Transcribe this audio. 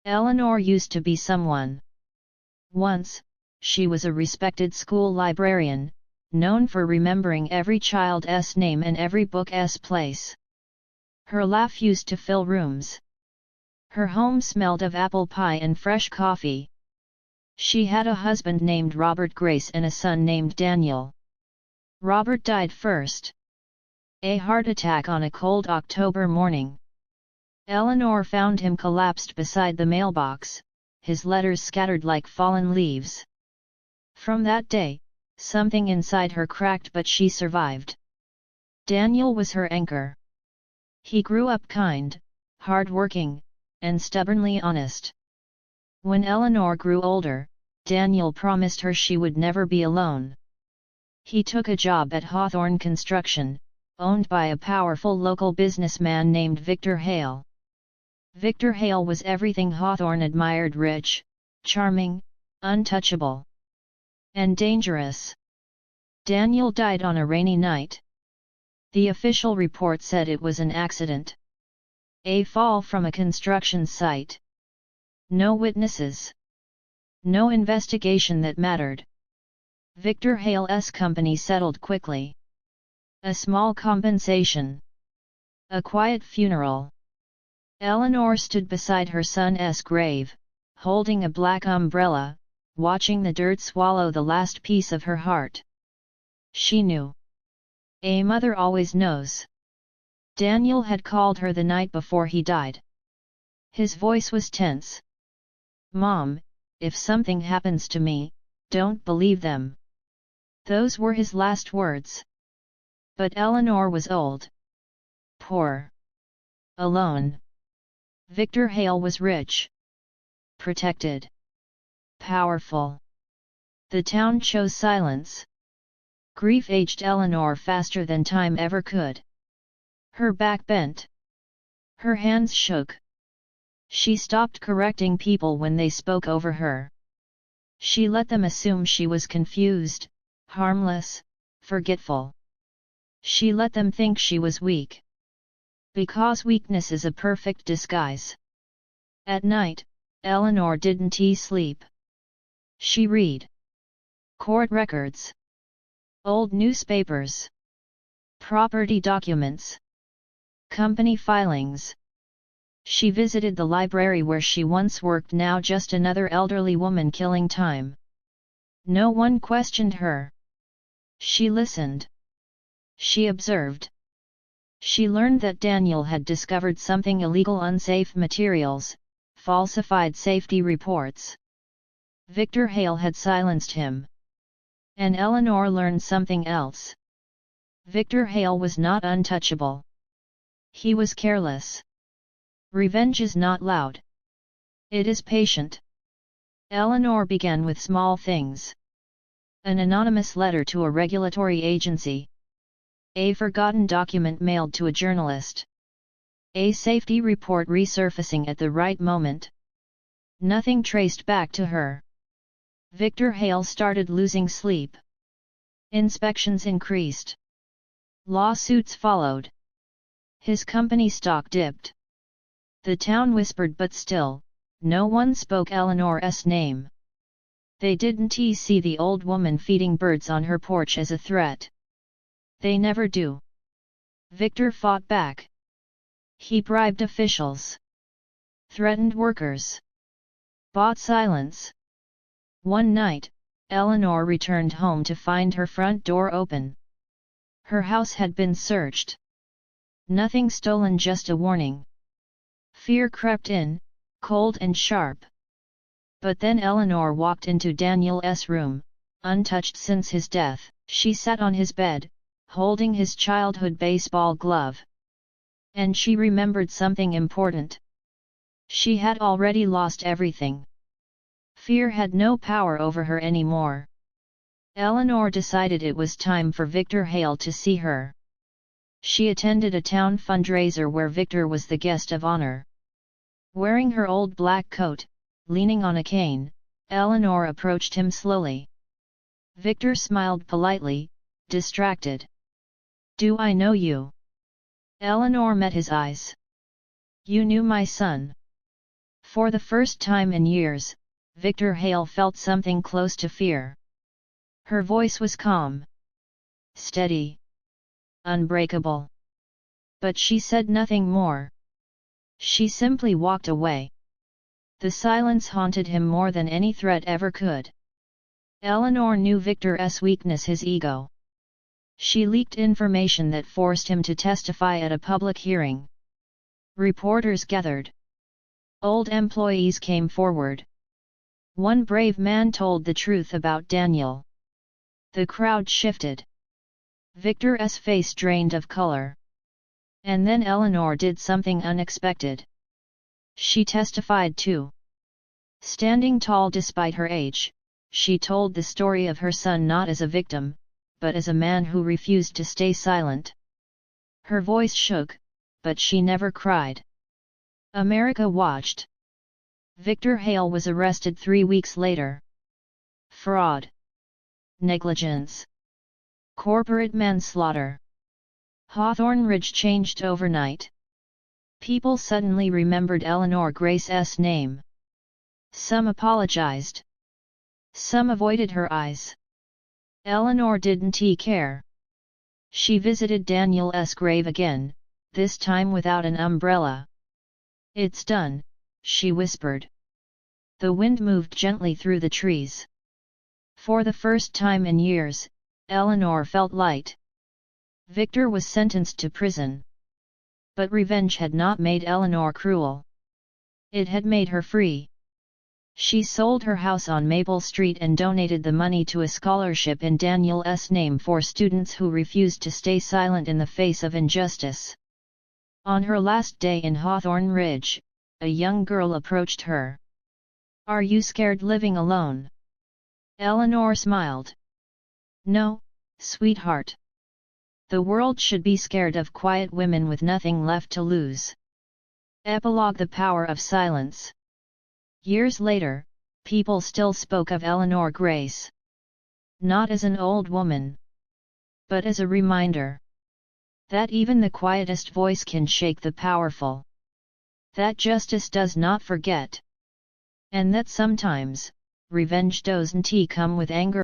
Eleanor used to be someone. Once, she was a respected school librarian, known for remembering every child's name and every book's place. Her laugh used to fill rooms. Her home smelled of apple pie and fresh coffee. She had a husband named Robert Grace and a son named Daniel. Robert died first. A heart attack on a cold October morning. Eleanor found him collapsed beside the mailbox, his letters scattered like fallen leaves. From that day, something inside her cracked, but she survived. Daniel was her anchor. He grew up kind, hard-working, and stubbornly honest. When Eleanor grew older, Daniel promised her she would never be alone. He took a job at Hawthorne Construction, owned by a powerful local businessman named Victor Hale. Victor Hale was everything Hawthorne admired: rich, charming, untouchable, and dangerous. Daniel died on a rainy night. The official report said it was an accident. A fall from a construction site. No witnesses. No investigation that mattered. Victor Hale's company settled quickly. A small compensation. A quiet funeral. Eleanor stood beside her son's grave, holding a black umbrella, watching the dirt swallow the last piece of her heart. She knew. A mother always knows. Daniel had called her the night before he died. His voice was tense. "Mom, if something happens to me, don't believe them." Those were his last words. But Eleanor was old. Poor. Alone. Victor Hale was rich. Protected. Powerful. The town chose silence. Grief aged Eleanor faster than time ever could. Her back bent. Her hands shook. She stopped correcting people when they spoke over her. She let them assume she was confused, harmless, forgetful. She let them think she was weak. Because weakness is a perfect disguise. At night, Eleanor didn't sleep. She read court records, old newspapers, property documents, company filings. She visited the library where she once worked, now just another elderly woman killing time. No one questioned her. She listened. She observed. She learned that Daniel had discovered something illegal: unsafe materials, falsified safety reports. Victor Hale had silenced him. And Eleanor learned something else. Victor Hale was not untouchable. He was careless. Revenge is not loud. It is patient. Eleanor began with small things. An anonymous letter to a regulatory agency. A forgotten document mailed to a journalist. A safety report resurfacing at the right moment. Nothing traced back to her. Victor Hale started losing sleep. Inspections increased. Lawsuits followed. His company stock dipped. The town whispered, but still, no one spoke Eleanor's name. They didn't see the old woman feeding birds on her porch as a threat. They never do. Victor fought back. He bribed officials. Threatened workers. Bought silence. One night, Eleanor returned home to find her front door open. Her house had been searched. Nothing stolen, just a warning. Fear crept in, cold and sharp. But then Eleanor walked into Daniel's room, untouched since his death. She sat on his bed, holding his childhood baseball glove. And she remembered something important. She had already lost everything. Fear had no power over her anymore. Eleanor decided it was time for Victor Hale to see her. She attended a town fundraiser where Victor was the guest of honor. Wearing her old black coat, leaning on a cane, Eleanor approached him slowly. Victor smiled politely, distracted. "Do I know you?" Eleanor met his eyes. "You knew my son. For the first time in years, Victor Hale felt something close to fear. Her voice was calm, steady, unbreakable. But she said nothing more. She simply walked away. The silence haunted him more than any threat ever could. Eleanor knew Victor's weakness, his ego. She leaked information that forced him to testify at a public hearing. Reporters gathered. Old employees came forward. One brave man told the truth about Daniel. The crowd shifted. Victor's face drained of color. And then Eleanor did something unexpected. She testified too. Standing tall despite her age, she told the story of her son not as a victim, but as a man who refused to stay silent. Her voice shook, but she never cried. America watched. Victor Hale was arrested 3 weeks later. Fraud, negligence, corporate manslaughter. Hawthorne Ridge changed overnight. People suddenly remembered Eleanor Grace's name. Some apologized. Some avoided her eyes. Eleanor didn't care. She visited Daniel's grave again, this time without an umbrella. "It's done," she whispered. The wind moved gently through the trees. For the first time in years, Eleanor felt light. Victor was sentenced to prison. But revenge had not made Eleanor cruel. It had made her free. She sold her house on Maple Street and donated the money to a scholarship in Daniel's name for students who refused to stay silent in the face of injustice. On her last day in Hawthorne Ridge, a young girl approached her. "Are you scared living alone?" Eleanor smiled. "No, sweetheart. The world should be scared of quiet women with nothing left to lose." Epilogue: The Power of Silence. Years later, people still spoke of Eleanor Grace. Not as an old woman, but as a reminder that even the quietest voice can shake the powerful. That justice does not forget. And that sometimes, revenge doesn't come with anger.